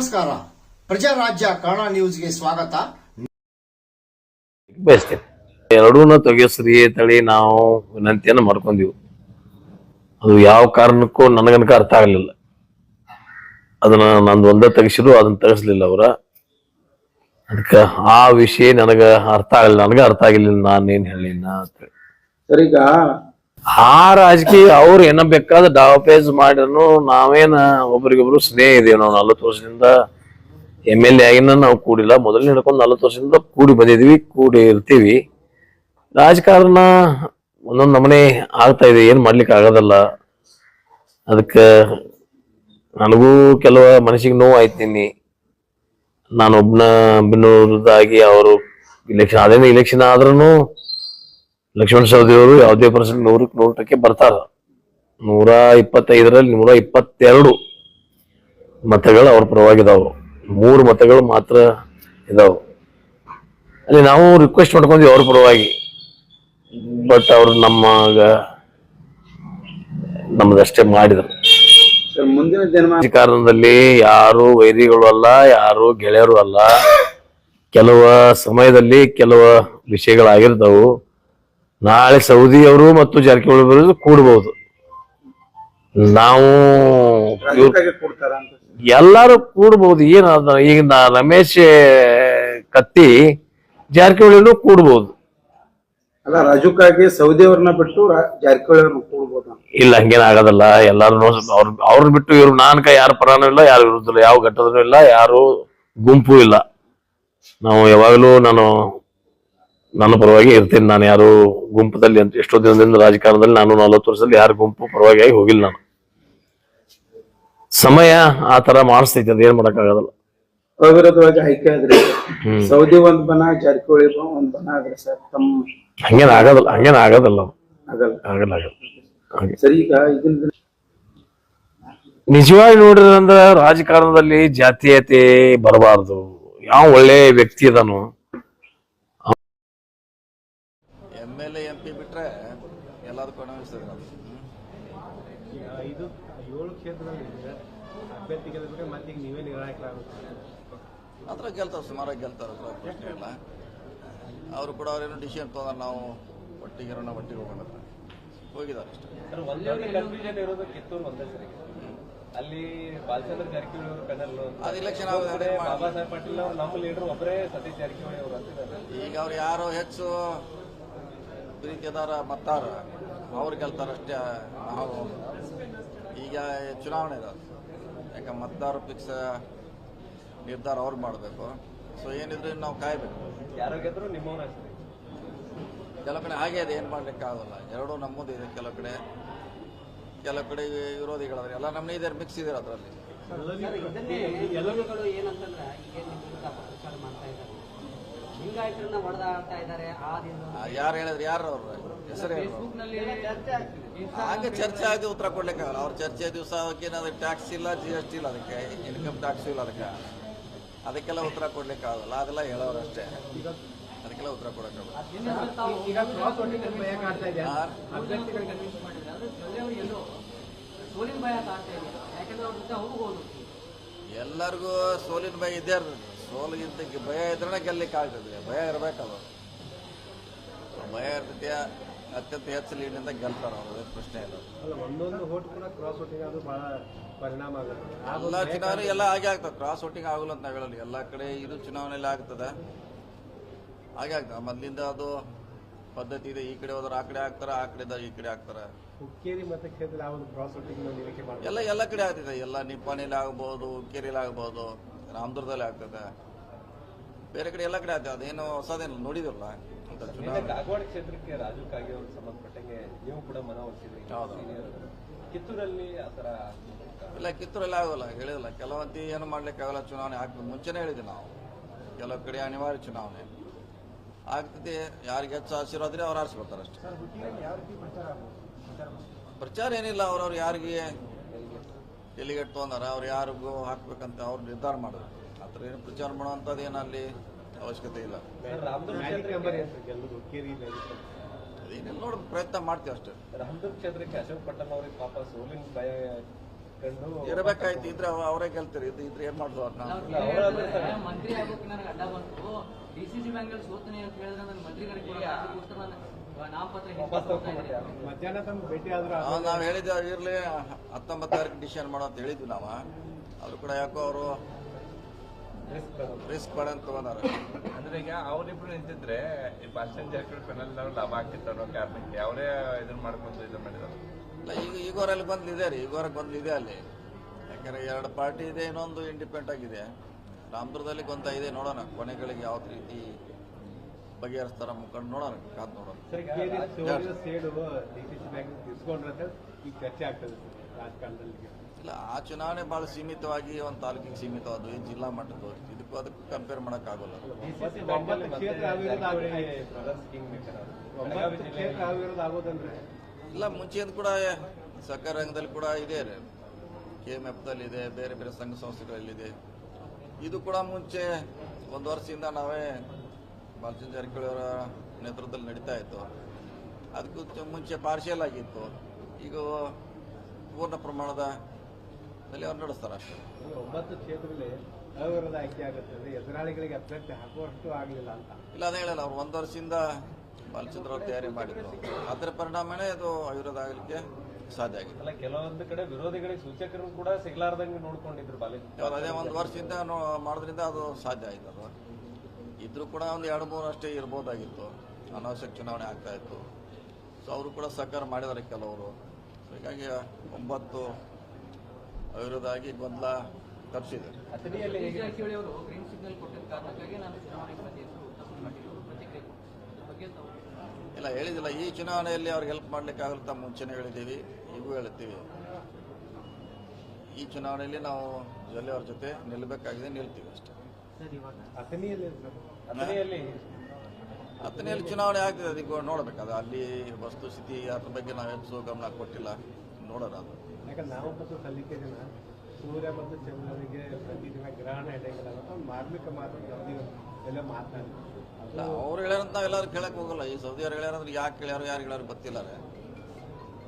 ನಮಸ್ಕಾರ. ಪ್ರಜಾರಾಜ್ಯ ಕನ್ನಡ ನ್ಯೂಸ್ಗೆ ಸ್ವಾಗತ. ಬಯಸ್ತೇನೆ ಎರಡೂನ ತೆಗೆಸ್ರಿ ತಳಿ ನಾವು ವಿನಂತಿಯನ್ನು ಮಾಡ್ಕೊಂಡ್ವಿ. ಅದು ಯಾವ ಕಾರಣಕ್ಕೂ ನನಗನಕ ಅರ್ಥ ಆಗಲಿಲ್ಲ. ಅದನ್ನ ನಂದು ಒಂದೇ ತೆಗಿಸಿದ್ರು, ಅದನ್ನ ತೆಗಿಸ್ಲಿಲ್ಲ ಅವರ. ಅದಕ್ಕೆ ಆ ವಿಷಯ ನನಗ ಅರ್ಥ ಆಗಲಿಲ್ಲ, ನನಗ ಅರ್ಥ ಆಗಿಲ್ಲ. ನಾನೇನ್ ಹೇಳಿನ ಸರ್, ಈಗ ಆ ರಾಜಕೀಯ ಅವ್ರು ಏನ ಬೇಕಾದ ಡಾವಪೇಜ್ ಮಾಡಿದ್ರು, ನಾವೇನ ಒಬ್ರಿಗೊಬ್ರು ಸ್ನೇಹ ಇದೀವಿ. ನಾವು 40 ವರ್ಷದಿಂದ MLA ಆಗಿನ ನಾವು ಕೂಡಿಲ್ಲ. ಮೊದಲನೇ ಹಿಡ್ಕೊಂಡು 40 ವರ್ಷದಿಂದ ಕೂಡಿ ಬಂದಿದ್ವಿ, ಕೂಡಿ ಇರ್ತೀವಿ. ರಾಜಕಾರಣ ಒಂದೊಂದು ನಮನೆ ಆಗ್ತಾ ಇದೆ, ಏನ್ ಮಾಡ್ಲಿಕ್ಕೆ ಆಗೋದಲ್ಲ. ಅದಕ್ಕೆ ನನಗೂ ಕೆಲವು ಮನಸ್ಸಿಗೆ ನೋವು ಆಯ್ತೀನಿ. ನಾನೊಬ್ನ ಬಿನ್ನೂರದಾಗಿ ಅವರು ಇಲೆಕ್ಷನ್ ಅದೇನು ಇಲೆಕ್ಷನ್ ಆದ್ರೂ ಲಕ್ಷ್ಮಣ ಸವದಿ ಅವರು ಯಾವುದೇ ಪರ್ಸೆಂಟ್ 100% ಬರ್ತಾರ. 125ರಲ್ಲಿ 122 ಮತಗಳು ಅವ್ರ ಪರವಾಗಿದಾವು. 3 ಮತಗಳು ಮಾತ್ರ ಇದಾವು. ಅಲ್ಲಿ ನಾವು ರಿಕ್ವೆಸ್ಟ್ ಮಾಡ್ಕೊಂಡ್ವಿ ಅವ್ರ ಪರವಾಗಿ. ಬಟ್ ಅವ್ರು ನಮ್ಮದಷ್ಟೇ ಮಾಡಿದ್ರು. ಮುಂದಿನ ದಿನ ರಾಜಕಾರಣದಲ್ಲಿ ಯಾರು ವೈರಿಗಳು ಅಲ್ಲ, ಯಾರು ಗೆಳೆಯರು ಅಲ್ಲ. ಕೆಲವ ಸಮಯದಲ್ಲಿ ಕೆಲವ ವಿಷಯಗಳಾಗಿರ್ತಾವು. ನಾಳೆ ಸೌದಿ ಅವರು ಮತ್ತು ಜಾರಕಿಹೊಳಿ ಬರೋದು ಕೂಡಬಹುದು. ನಾವು ಎಲ್ಲಾರು ಕೂಡಬಹುದು. ಏನಾದ ಈಗ ರಮೇಶ್ ಕತ್ತಿ ಜಾರಕಿಹೊಳಿನೂ ಕೂಡಬಹುದು. ಅಲ್ಲ, ರಾಜುಕಾಗಿ ಸೌದಿ ಅವ್ರನ್ನ ಬಿಟ್ಟು ಜಾರಕಿಹೊಳಿ ಅವ್ರನ್ನ ಕೂಡಬಹುದು. ಇಲ್ಲ, ಹಂಗೇನ ಆಗೋದಲ್ಲ. ಎಲ್ಲಾರು ಅವ್ರನ್ನ ಬಿಟ್ಟು ಇವ್ರು ನಾನ್ಕ ಯಾರ ಪರಾನೂ ಇಲ್ಲ, ಯಾರು ವಿರುದ್ಧ ಯಾವ ಘಟ್ಟದೂ ಇಲ್ಲ, ಯಾರು ಗುಂಪು ಇಲ್ಲ. ನಾವು ಯಾವಾಗಲೂ ನನ್ನ ಪರವಾಗಿ ಇರ್ತೀನಿ. ನಾನು ಯಾರು ಗುಂಪದಲ್ಲಿ ಅಂತ ಎಷ್ಟೋ ದಿನದಿಂದ ರಾಜಕಾರಣದಲ್ಲಿ ನಾನು 40 ವರ್ಷದಲ್ಲಿ ಯಾರು ಗುಂಪು ಪರವಾಗಿ ಹೋಗಿಲ್ಲ. ನಾನು ಸಮಯ ಆ ತರ ಮಾಡಿಸ್ತೈತಿ, ಅದ್ ಏನ್ ಮಾಡಕ್ಕಾಗಲ್ಲ. ಅವಿರೋಧವಾಗಿ ಆಯ್ಕೆ ಆದ್ರೆ ಸೌದಿ ಒಂದ್ ಬನ, ಜಾರಕಿಹೊಳಿ ಒಂದ್ ಬನ ಆದ್ರೆ ಸರ್ ತಮ್ಮ ಹಂಗೇನ್ ಆಗೋದಲ್ಲ. ಆಗಲ್ಲ. ಸರಿ, ಈಗ ಇದನ್ನ ನಿಜವಾಗಿ ನೋಡಿದ್ರಂದ್ರ ರಾಜಕಾರಣದಲ್ಲಿ ಜಾತೀಯತೆ ಬರಬಾರ್ದು. ಯಾವ ಒಳ್ಳೆ ವ್ಯಕ್ತಿ ಅದನು MLA MP ಬಿಟ್ರೆ ಎಲ್ಲದಕ್ಕೂ ಅನಿಸ್ತದೆ. ಈಗ 7 ಕ್ಷೇತ್ರದಲ್ಲಿ ಅಭ್ಯರ್ಥಿ ಗೆಲ್ಲಬೇಕು, ಮತ್ತೆ ಈಗ ನೀವೇ ನಿರ್ಣಾಯಕರಾಗುತ್ತೆ. ಮಾತ್ರ ಗೆಲ್ತಾರೆ, ಸುಮಾರಾಗಿ ಗೆಲ್ತಾರೆ, ಪ್ರಶ್ನೆ ಇಲ್ಲ. ಅವರು ಕೂಡ ಅವ್ರೇನೋ ಡಿಸಿಷನ್ ತೊಗೊಂಡ್ರೆ ನಾವು ಒಟ್ಟಿಗೆ ಹೋಗೋಣ ಹೋಗಿದ್ದಾರೆ ಅಷ್ಟೇ. ಕನ್ಫ್ಯೂಷನ್ ಇರೋದು ಕಿತ್ತೂರು ಒಂದೇ ಸರಿ. ಅಲ್ಲಿ ಬಾಲಚಂದ್ರ ಜಾರಕಿಹೊಳಿ ಅವರು ಪೆನಲ್, ಅದು ಇಲೆಕ್ಷನ್ ಬಾಬಾ ಸಾಹೇಬ್ ಪಾಟೀಲ್ ಅವರು ನಮ್ಮ ಲೀಡರ್ ಒಬ್ಬರೇ ಸತೀಶ್ ಜಾರಕಿಹೊಳಿ ಅವರು ಅಂತಿದ್ದಾರೆ. ಈಗ ಅವ್ರು ಯಾರು ಹೆಚ್ಚು ಪ್ರೀತಿದಾರ ಮತ್ತಾರ ಅವ್ರು ಗೆಲ್ತಾರಷ್ಟೇ. ನಾವು ಈಗ ಚುನಾವಣೆ ಇರೋದು, ಯಾಕೆ ಮತದಾರ ಫಿಕ್ಸ್ ನಿರ್ಧಾರ ಅವ್ರು ಮಾಡಬೇಕು. ಸೊ ಏನಿದ್ರು ನಾವು ಕಾಯ್ಬೇಕು. ಯಾರೋ ಗೆದ್ರು ನಿಮ್ಮವನ ಹೆಸರು. ಕೆಲವು ಕಡೆ ಹಾಗೆ ಇದೆ, ಏನು ಮಾಡ್ಲಿಕ್ಕೆ ಆಗೋಲ್ಲ. ಎರಡೂ ನಮ್ಮದು ಇದೆ. ಕೆಲವು ಕಡೆ ವಿರೋಧಿಗಳಾದ್ರೆ ಎಲ್ಲ ನಮ್ಮನೆ ಇದೆ, ಮಿಕ್ಸ್ ಇದೆ ಅದರಲ್ಲಿ. ಯಾರು ಹೇಳಿದ್ರೆ ಯಾರು ಅವ್ರ ಹೆಸರು ಹಾಗೆ ಚರ್ಚೆ ಆಗಿ ಉತ್ತರ ಕೊಡ್ಲಿಕ್ಕೆ ಆಗಲ್ಲ. ಅವ್ರ ಚರ್ಚೆ ದಿವಸ ಏನಾದ್ರು ಟ್ಯಾಕ್ಸ್ ಇಲ್ಲ, GST ಇಲ್ಲ, ಅದಕ್ಕೆ ಇನ್ಕಮ್ ಟ್ಯಾಕ್ಸ್ ಇಲ್ಲ, ಅದಕ್ಕೆಲ್ಲ ಉತ್ತರ ಕೊಡ್ಲಿಕ್ಕೆ ಆಗಲ್ಲ. ಅದೆಲ್ಲ ಹೇಳೋರು ಅಷ್ಟೇ, ಅದಕ್ಕೆಲ್ಲ ಉತ್ತರ ಕೊಡಕ್ಕಾಗಲ್ಲ. ಎಲ್ಲರಿಗೂ ಸೋಲಿನ ಭಯ ಇದ್ದೇ ಇರ್ತದೆ. ಸೋಲಿಗಿಂತ ಭಯ ಇದ್ರೆ ಗೆಲ್ಲಿಕ್ಕೆ ಆಗ್ತದೆ. ಭಯ ಇರಬೇಕಲ್ಲ, ಭಯ ಇರ್ತೈತಿ. ಅತ್ಯಂತ ಹೆಚ್ಚು ಲೀಡ್ನಿಂದ ಗೆಲ್ತಾರ ಅವರು, ಪ್ರಶ್ನೆ ಇಲ್ಲ. ಒಂದೊಂದು ಹೋಟ್ ಕೂಡ ಕ್ರಾಸ್ ವೋಟಿಂಗ್ ಅದು ಬಹಳ ಪರಿಣಾಮ ಆಗುತ್ತೆ. ಎಲ್ಲ ಚುನಾವಣೆ ಎಲ್ಲ ಹಾಗೆ ಆಗ್ತದೆ. ಕ್ರಾಸ್ ವೋಟಿಂಗ್ ಆಗಲ್ಲ ಅಂತ ನಾವು ಹೇಳಲ್ಲ. ಎಲ್ಲ ಕಡೆ ಇದು ಚುನಾವಣೆಯಲ್ಲಿ ಆಗ್ತದೆ, ಹಾಗೆ ಆಗ್ತದೆ. ಮೊದಲಿಂದ ಅದು ಪದ್ಧತಿ ಇದೆ. ಈ ಕಡೆ ಹೋದ್ರೆ ಆ ಕಡೆ ಆಗ್ತಾರೆ, ಆ ಕಡೆ ಈ ಕಡೆ ಆಗ್ತಾರೆ. ಹುಕ್ಕೇರಿ ಮತ್ತೆ ಕ್ಷೇತ್ರ ಯಾವುದು ಕ್ರಾಸ್ ವೋಟಿಂಗ್ ನಿರೀಕ್ಷೆ ಮಾಡ್ತಾರೆ? ಎಲ್ಲ ಕಡೆ ಆಗ್ತದೆ. ಎಲ್ಲ ನಿಪ್ಪಾಣಿಲಿ ಆಗ್ಬೋದು, ಹುಕ್ಕೇರಿಲಿ ಆಗ್ಬೋದು, ರಾಮದುರ್ಗದಲ್ಲಿ ಆಗ್ತದೆ, ಬೇರೆ ಕಡೆ ಎಲ್ಲ ಕಡೆ ಆಗ್ತದೆ. ಅದೇನು ಹೊಸದೇನು ನೋಡಿದಿರಲ್ಲ ಅಂತ. ಕಾಗವಾಡ ಕ್ಷೇತ್ರಕ್ಕೆ ರಾಜುಕಾಗಿ ಅವ್ರಿಗೆ ಸಂಬಂಧಪಟ್ಟಂಗೆ ನೀವು ಕೂಡ ಮನವೊಲಿಸಿದ್ರಿ. ಕಿತ್ತೂರಲ್ಲಿ ಆತರ ಇಲ್ಲ, ಕಿತ್ತೂರಲ್ಲಿ ಆಗೋಲ್ಲ, ಹೇಳಿಲ್ಲ. ಕೆಲವಂತಿ ಏನು ಮಾಡ್ಲಿಕ್ಕೆ ಆಗಲ್ಲ. ಚುನಾವಣೆ ಆಗ್ತದೆ, ಮುಂಚೆನೇ ಹೇಳಿದ್ವಿ ನಾವು. ಕೆಲವು ಕಡೆ ಅನಿವಾರ್ಯ ಚುನಾವಣೆ ಆಗ್ತದೆ. ಯಾರಿಗೆ ಹೆಚ್ಚು ಆಶೀರ್ವಾದ್ರೆ ಅವ್ರು ಆರಿಸ್ಕೊಳ್ತಾರೆ ಅಷ್ಟೇ. ಪ್ರಚಾರ ಏನಿಲ್ಲ. ಅವ್ರವ್ರು ಯಾರಿಗೆ ಡೆಲಿಗೇಟ್ ತೊಗೊಂಡಾರ, ಅವ್ರು ಯಾರಿಗೂ ಹಾಕ್ಬೇಕಂತ ಅವ್ರು ನಿರ್ಧಾರ ಮಾಡೋದು. ಆ ಥರ ಏನು ಪ್ರಚಾರ ಮಾಡುವಂಥದ್ದು ಏನು ಅಲ್ಲಿ ಅವಶ್ಯಕತೆ ಇಲ್ಲ. ಏನಿಲ್ಲ, ನೋಡಿ ಪ್ರಯತ್ನ ಮಾಡ್ತೀವಿ ಅಷ್ಟೇ. ರಾಮದುರ್ಗ ಕ್ಷೇತ್ರಕ್ಕೆ ಅಶೋಕ್ ಪಟ್ಟಣ್ ಅವ್ರಿಗೆ ಪಾಪ ಸೋಲಿನ ಭಯ ಇಟ್ಕೊಂಡು ಇರಬೇಕಾಯ್ತು, ಇದ್ರೆ ಅವರೇ ಗೆಲ್ತಾರೆ. ಇದ್ರೆ ಏನ್ ಮಾಡಿದ್ರು ಅವ್ರನ್ನ? ಮಂತ್ರಿ ಆಗೋಕೆ ನನಗೆ ಅಡ್ಡ ಬಂತು. ಡಿಸಿಸಿ ಬ್ಯಾಂಕ್ ಅಲ್ಲಿ ಸೋತನೆ ಅಂತ ಹೇಳಿದ್ರೆ ನನ್ನ ಮಂತ್ರಿಗಳಿಗೆ ನಾಮಪತ್ರ ಮಧ್ಯಾಹ್ನ ತಮ್ಮ ಭೇಟಿ ಆದ್ರೆ ನಾವು ಹೇಳಿದ್ವಿ ಇರ್ಲಿ 19 ತಾರೀಕು ಡಿಸಿಷನ್ ಮಾಡೋ ಅಂತ ಹೇಳಿದ್ವಿ ನಾವು. ಅವ್ರು ಕೂಡ ಯಾಕೋ ಅವರು ರಿಸ್ಕ್ ಬೇಡ ಅಂತ ತಗೊಂಡಾರ. ಅಂದ್ರೆ ಈಗ ಅವರಿಬ್ರು ನಿಂತಿದ್ರೆ ಈ ಭಾಷಣ ಜಾರಕಿಹೊಳಿ ಪೆನಲ್ ಲಾಭ ಆಗ್ತಿತ್ತು ಅನ್ನೋ ಕಾರಣಕ್ಕೆ ಅವರೇ ಇದನ್ನ ಮಾಡ್ಕೊಂಡು ಇದನ್ನ ಮಾಡಿದಾರೆ. ಇಲ್ಲ, ಈಗೋರಲ್ಲಿ ಗೊಂದಲಿದೆ ರೀ, ಈಗೋರಿಗೆ ಗೊಂದಲಿದೆ ಅಲ್ಲಿ. ಯಾಕಂದ್ರೆ 2 ಪಾರ್ಟಿ ಇದೆ, ಇನ್ನೊಂದು ಇಂಡಿಪೆಂಡೆಂಟ್ ಆಗಿದೆ. ರಾಮದುರ್ಗದಲ್ಲಿ ಗೊಂದ ಇದೆ, ನೋಡೋಣ ಕೊನೆಗಳಿಗೆ ಯಾವ ರೀತಿ ಬಗೆಹರಿಸ್ತಾರ ಮುಖಂಡು ನೋಡೋಣ, ಕಾದ್ ನೋಡೋಣ. ಸೇಡು ಡಿಸಿಸಿ ಬ್ಯಾಂಕ್ ಇಸ್ಕೊಂಡ್ರಂತ ಈಗ ಚರ್ಚೆ ಆಗ್ತದೆ ರಾಜಕಾರಣದಲ್ಲಿ. ಇಲ್ಲ, ಆ ಚುನಾವಣೆ ಬಹಳ ಸೀಮಿತವಾಗಿ ಒಂದು ತಾಲೂಕಿಗೆ ಸೀಮಿತವಾದ, ಈ ಜಿಲ್ಲಾ ಮಟ್ಟದ್ದು, ಇದಕ್ಕೂ ಅದಕ್ಕೆ ಕಂಪೇರ್ ಮಾಡೋಕ್ಕಾಗಲ್ಲ. ಡಿಸಿಸಿ ಬ್ಯಾಂಕ್ ಕ್ಷೇತ್ರ ಅವಿರೋಧ ಆಗೋದಂದ್ರೆ ಇಲ್ಲ, ಮುಂಚೆಯಿಂದ ಕೂಡ ಸರ್ಕಾರ ರಂಗದಲ್ಲಿ ಕೂಡ ಇದೆ, KMF ಇದೆ, ಬೇರೆ ಬೇರೆ ಸಂಘ ಸಂಸ್ಥೆಗಳಲ್ಲಿದೆ. ಇದು ಕೂಡ ಮುಂಚೆ 1 ವರ್ಷದಿಂದ ನಾವೇ ಬಾಲಚಂದ್ರ ಜಾರಕಿಹೊಳಿ ಅವರ ನೇತೃತ್ವದಲ್ಲಿ ನಡೀತಾ ಇತ್ತು. ಅದಕ್ಕೂ ಮುಂಚೆ ಪಾರ್ಷಿಯಲ್ ಆಗಿತ್ತು, ಈಗ ಪೂರ್ಣ ಪ್ರಮಾಣದ ಅವ್ರು ನಡೆಸ್ತಾರೆ ಅಷ್ಟೇ. 9 ಕ್ಷೇತ್ರದಲ್ಲಿ ಅವಿರೋಧ ಆಯ್ಕೆ ಆಗುತ್ತೆ, ಎದುರಾಳಿಗಳಿಗೆ ಅಭ್ಯರ್ಥಿ ಹಾಕುವಷ್ಟು ಆಗಲಿಲ್ಲ ಅಂತ. ಇಲ್ಲ, ಅದೇ ಹೇಳಲ್ಲ, ಅವ್ರು 1 ವರ್ಷದಿಂದ ಬಾಲಚಂದ್ರ ಅವರು ತಯಾರಿ ಮಾಡಿದ್ರು. ಅದರ ಪರಿಣಾಮನೇ ಅದು ಅವಿರೋಧ ಆಗಲಿಕ್ಕೆ ಸಾಧ್ಯ ಆಗಿದೆ. ಅಲ್ಲ, ಕೆಲವೊಂದು ಕಡೆ ವಿರೋಧಿಗಳಿಗೆ ಸೂಚಕರು ಕೂಡ ಸಿಗಲಾರ್ದಂಗೆ ನೋಡ್ಕೊಂಡಿದ್ರು ಬಾಲಚಂದ್ರ. ಅದೇ 1 ವರ್ಷದಿಂದ ಮಾಡೋದ್ರಿಂದ ಅದು ಸಾಧ್ಯ ಆಯ್ತು. ಅದು ಇದ್ರೂ ಕೂಡ ಒಂದು 2-3 ಅಷ್ಟೇ ಇರ್ಬೋದಾಗಿತ್ತು, ಅನಾವಶ್ಯಕ ಚುನಾವಣೆ ಆಗ್ತಾ ಇತ್ತು. ಸೊ ಅವರು ಕೂಡ ಸಹಕಾರ ಮಾಡಿದ್ದಾರೆ ಕೆಲವರು. ಹೀಗಾಗಿ 9 ಅವಿರೋಧ ಆಗಿ ಗೊಂದಲ ತಪ್ಪಿಸಿದೆ. ಅಥಣಿಯಲ್ಲಿ ಜಾರಕಿಹೊಳಿ ಅವರು ಗ್ರೀನ್ ಸಿಗ್ನಲ್ ಕೊಟ್ಟಿದ್ದ ಕಾರಣಕ್ಕಾಗಿ ನಾನು ಚುನಾವಣೆಗೆ ಬಂದೆ ಹೆಸರು ತಪ್ಪು ಮಾಡಿದ್ರು ಪ್ರತಿಕ್ರಿಯೆ ಬಗ್ಗೆ ತಾವು ಇಲ್ಲ, ಹೇಳಿದಿಲ್ಲ, ಈ ಚುನಾವಣೆಯಲ್ಲಿ ಅವ್ರಿಗೆ ಹೆಲ್ಪ್ ಮಾಡ್ಲಿಕ್ಕೆ ಆಗುತ್ತೆ ಮುಂಚೆನೇ ಹೇಳಿದ್ದೀವಿ, ಈಗೂ ಹೇಳ್ತೀವಿ. ಈ ಚುನಾವಣೆಯಲ್ಲಿ ನಾವು ಜೊಲ್ಲೆ ಅವ್ರ ಜೊತೆ ನಿಲ್ಲಬೇಕಾಗಿದೆ, ನಿಲ್ತೀವಿ ಅಷ್ಟೇ. ಅಥಣಿಯಲ್ಲಿ ಚುನಾವಣೆ ಆಗ್ತದೆ, ಅದಕ್ಕೆ ನೋಡಬೇಕಾದ ಅಲ್ಲಿ ವಸ್ತುಸ್ಥಿತಿ ಅದ್ರ ಬಗ್ಗೆ ನಾವು ಹೆಚ್ಚು ಗಮನ ಕೊಟ್ಟಿಲ್ಲ, ನೋಡೋಣ ಅದು. ಯಾಕಂದ್ರೆ ನಾಮಪತ್ರ ಸಲ್ಲಿಕೆ ದಿನ ಸೂರ್ಯ ಮತ್ತು ಚಂದ್ರನಿಗೆ ಪ್ರತಿದಿನ ಗ್ರಹಣ ಇಡಂಗಿಲ್ಲ, ಮಾರ್ಮಿಕ ಮಾತು ಎಲ್ಲ ಮಾತನಾಡಿ ಅವ್ರು ಹೇಳ್ಯಾರಂತ ನಾವೆಲ್ಲರೂ ಕೇಳಕ್ ಹೋಗಲ್ಲ. ಈ ಸೌದಿಯವ್ರು ಹೇಳ್ಯಾರಂದ್ರೆ ಯಾಕೆ ಕೇಳ್ಯಾರು, ಯಾರು ಹೇಳ್ಯಾರು ಗೊತ್ತಿಲ್ಲ.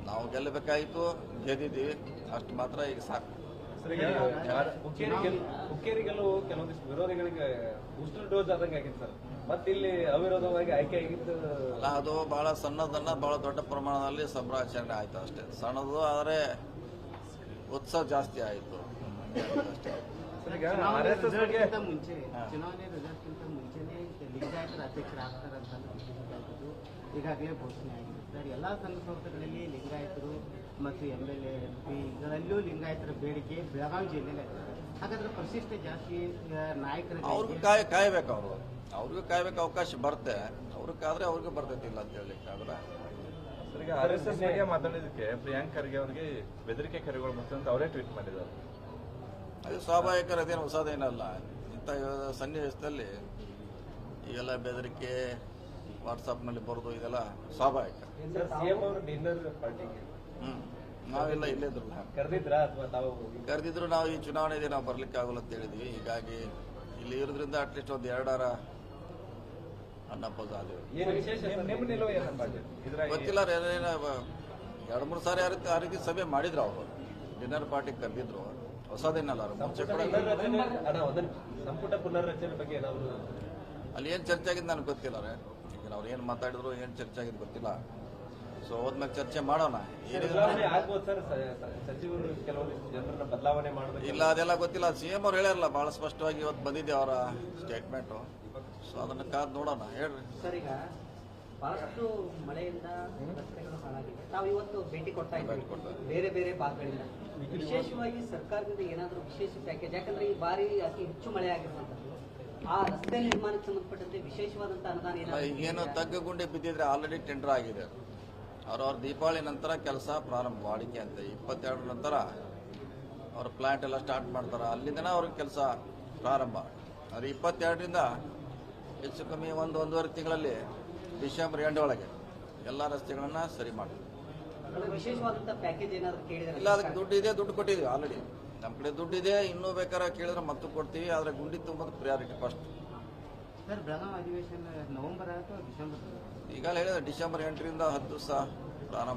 ನಾವು ಗೆಲ್ಲಬೇಕಾಯ್ತು, ಗೆದ್ದಿದ್ದೀವಿ, ಅಷ್ಟು ಮಾತ್ರ ಈಗ ಸಾಕು. ಹುಕ್ಕೇರಿಗೆಲ್ಲೂ ಕೆಲವೊಂದಿಷ್ಟು ವಿರೋಧಿಗಳಿಗೆ ಬೂಸ್ಟರ್ ಡೋಸ್ ಆದಂಗೆ ಆಗಿತ್ತು ಸರ್. ಮತ್ತೆ ಇಲ್ಲಿ ಅವಿರೋಧವಾಗಿ ಆಯ್ಕೆ ಆಗಿತ್ತು. ಅಲ್ಲ, ಅದು ಬಹಳ ಸಣ್ಣದನ್ನ ಬಹಳ ದೊಡ್ಡ ಪ್ರಮಾಣದಲ್ಲಿ ಸಂಭ್ರಮಾಚರಣೆ ಆಯ್ತು ಅಷ್ಟೇ. ಸಣ್ಣದು ಆದರೆ ಉತ್ಸವ ಜಾಸ್ತಿ ಆಯಿತು ಅಷ್ಟೇ. ಮುಂಚೆ ಚುನಾವಣೆ ರಿಸಲ್ಟ್ಗಿಂತ ಮುಂಚೆನೆ ಲಿಂಗಾಯತರ ಅಧ್ಯಕ್ಷರಾಗ್ತಾರಂತ ಈಗಾಗಲೇ ಘೋಷಣೆ ಆಗಿದೆ ಸರ್. ಎಲ್ಲಾ ಸಂಘ ಸಂಸ್ಥೆಗಳಲ್ಲಿ ಲಿಂಗಾಯತರು ಮತ್ತು MLA MP ಇದರಲ್ಲೂ ಲಿಂಗಾಯತರ ಬೇಡಿಕೆ ಬೆಳಗಾವಿ ಜಿಲ್ಲೆಯಲ್ಲಿ ಹಾಗಾದ್ರೆ ಪರಿಶಿಷ್ಟ ಜಾಸ್ತಿ ನಾಯಕರ ಅವ್ರಿಗೂ ಕಾಯ್ಬೇಕು, ಅವ್ರಿಗೂ ಕಾಯ್ಬೇಕು, ಅವಕಾಶ ಬರುತ್ತೆ. ಅವ್ರಿಗಾದ್ರೆ ಅವ್ರಿಗೂ ಬರ್ತೈತಿಲ್ಲ ಅಂತ ಹೇಳಲಿಕ್ಕಾಗಲ್ಲ. ಸರ್, ಈಗ RSS ಬಗ್ಗೆ ಮಾತಾಡಿದಕ್ಕೆ ಪ್ರಿಯಾಂಕ್ ಖರ್ಗೆ ಅವರಿಗೆ ಬೆದರಿಕೆ ಕರೆಗಳು ಮುಖ್ಯ ಅಂತ ಅವರೇ ಟ್ವೀಟ್ ಮಾಡಿದ್ದಾರೆ. ಅದು ಸ್ವಾಭಾವಿಕ, ಅದೇನು ಹೊಸದೇನಲ್ಲ. ಇಂಥ ಸನ್ನಿವೇಶದಲ್ಲಿ ಈಗೆಲ್ಲ ಬೆದರಿಕೆ ವಾಟ್ಸಾಪ್ನಲ್ಲಿ ಬರೋದು ಇದೆಲ್ಲ ಸ್ವಾಭಾವಿಕ. ಸಿಎಂ ಅವರು ಡಿನ್ನರ್ ಪಾರ್ಟಿಗೆ ನಾವೆಲ್ಲ ಇಲ್ಲಿದ್ರಲ್ಲ, ಕರೆದಿದ್ರಾ ಅಥವಾ ತಾವು ಕರೆದಿದ್ರು. ನಾವು ಈ ಚುನಾವಣೆ ಇದೆ, ನಾವು ಬರ್ಲಿಕ್ಕೆ ಆಗೋಲ್ಲ ಅಂತ ಹೇಳಿದ್ವಿ. ಹೀಗಾಗಿ ಇಲ್ಲಿ ಇರೋದ್ರಿಂದ ಅಟ್ಲೀಸ್ಟ್ ಒಂದು 2 ಅನ್ನಪೋಸ್ ಆದೇವು. ಏನು ವಿಶೇಷ ನಿಮ್ಮ ನಿಲುವು ಏನಪ್ಪ? ಗೊತ್ತಿಲ್ಲ, 2-3 ಸಾರಿ ಆ ರೀತಿ ಸಭೆ ಮಾಡಿದ್ರು. ಅವರು ಡಿನ್ನರ್ ಪಾರ್ಟಿಗೆ ಕರೆದಿದ್ರು, ಹೊಸದೇನಲ್ಲ. ಮುಂಚೆ ಕೂಡ ಸಂಪುಟ ಪುನರ್ರಚನೆ ಬಗ್ಗೆ ಏನಾದ್ರು ಅಲ್ಲಿ ಏನು ಚರ್ಚೆ ಆಗಿದ್ದು ನನಗೆ ಗೊತ್ತಿಲ್ಲ. ಈಗ ಅವ್ರು ಏನು ಮಾತಾಡಿದ್ರು, ಏನು ಚರ್ಚೆ ಆಗಿದ್ದು ಗೊತ್ತಿಲ್ಲ. ಸೊ ಹೋದ್ಮೇಲೆ ಚರ್ಚೆ ಮಾಡೋಣ. ಆಗ್ಬೋದು ಸರ್, ಸಚಿವರು ಕೆಲವೊಂದಿಷ್ಟು ಜನರನ್ನ ಬದಲಾವಣೆ ಮಾಡಬೇಕು. ಇಲ್ಲ, ಅದೆಲ್ಲ ಗೊತ್ತಿಲ್ಲ. CM ಅವ್ರು ಹೇಳ್ಯಾರಲ್ಲ ಬಹಳ ಸ್ಪಷ್ಟವಾಗಿ, ಇವತ್ತು ಬಂದಿದೆ ಅವರ ಸ್ಟೇಟ್ಮೆಂಟು. ಸೊ ಅದನ್ನ ಕಾದ್ ನೋಡೋಣ. ಹೇಳ್ರಿ ಸರ್, ಈಗ ಬಹಳಷ್ಟು ಮಳೆಯಿಂದ ರಸ್ತೆಗಳು ಹಾಳಾಗಿದೆ. ತಾವು ಇವತ್ತು ಭೇಟಿ ಕೊಡ್ತಾ ಇದ್ದೀವಿ ಬೇರೆ ಬೇರೆ ಭಾಗಗಳಿಂದ. ವಿಶೇಷವಾಗಿ ಸರ್ಕಾರದಿಂದ ಏನಾದರೂ ವಿಶೇಷ ಪ್ಯಾಕೇಜ್, ಯಾಕಂದ್ರೆ ಈ ಬಾರಿ ಅತಿ ಹೆಚ್ಚು ಮಳೆ ಆಗಿರುವಂತದ್ದು, ಆ ರಸ್ತೆ ನಿರ್ಮಾಣಕ್ಕೆ ಸಂಬಂಧಪಟ್ಟಂತೆ ವಿಶೇಷವಾದಂತ ಅನುದಾನ ಈಗೇನು ತಗ್ಗುಗುಂಡಿ ಬಿದ್ದಿದ್ರೆ ಆಲ್ರೆಡಿ ಟೆಂಡರ್ ಆಗಿದೆ. ಅವ್ರವ್ರ ದೀಪಾವಳಿ ನಂತರ ಕೆಲಸ ಪ್ರಾರಂಭ ವಾಡಿಕೆ ಅಂತ 22 ನಂತರ ಅವ್ರ ಪ್ಲಾಂಟ್ ಎಲ್ಲ ಸ್ಟಾರ್ಟ್ ಮಾಡ್ತಾರೆ. ಅಲ್ಲಿಂದನೇ ಅವ್ರಿಗೆ ಕೆಲಸ ಪ್ರಾರಂಭ. ಅದು 22ರಿಂದ ಹೆಚ್ಚು ಕಮ್ಮಿ 1-1.5 ತಿಂಗಳಲ್ಲಿ ಡಿಸೆಂಬರ್ ಎಂಡ್ ಒಳಗೆ ಎಲ್ಲ ರಸ್ತೆಗಳನ್ನ ಸರಿ ಮಾಡ್ತಾರೆ. ವಿಶೇಷವಾದಂತ ಪ್ಯಾಕೇಜ್ ಏನಾದ್ರು ಕೇಳಿದ್ರೆ? ಇಲ್ಲ, ಅದಕ್ಕೆ ದುಡ್ಡು ಇದೆ, ದುಡ್ಡು ಕೊಟ್ಟಿದ್ದೀವಿ ಆಲ್ರೆಡಿ. ನಮ್ಮ ಕಡೆ ದುಡ್ಡಿದೆ, ಇನ್ನೂ ಬೇಕಾದ್ರೆ ಕೇಳಿದ್ರೆ ಮತ್ತೆ ಕೊಡ್ತೀವಿ. ಆದರೆ ಗುಂಡಿ ತುಂಬೋದು ಪ್ರಿಯಾರಿಟಿ ಫಸ್ಟ್. ಸರ್, ಬೆಳಗಾವಿ ಅಧಿವೇಶನ ನವೆಂಬರ್ ಅಥವಾ ಡಿಸೆಂಬರ್? ಈಗಾಗಲೇ ಹೇಳಿದ್ರೆ ಡಿಸೆಂಬರ್ 8ರಿಂದ 10 ದಿವಸ ಪ್ರಾರಂಭ.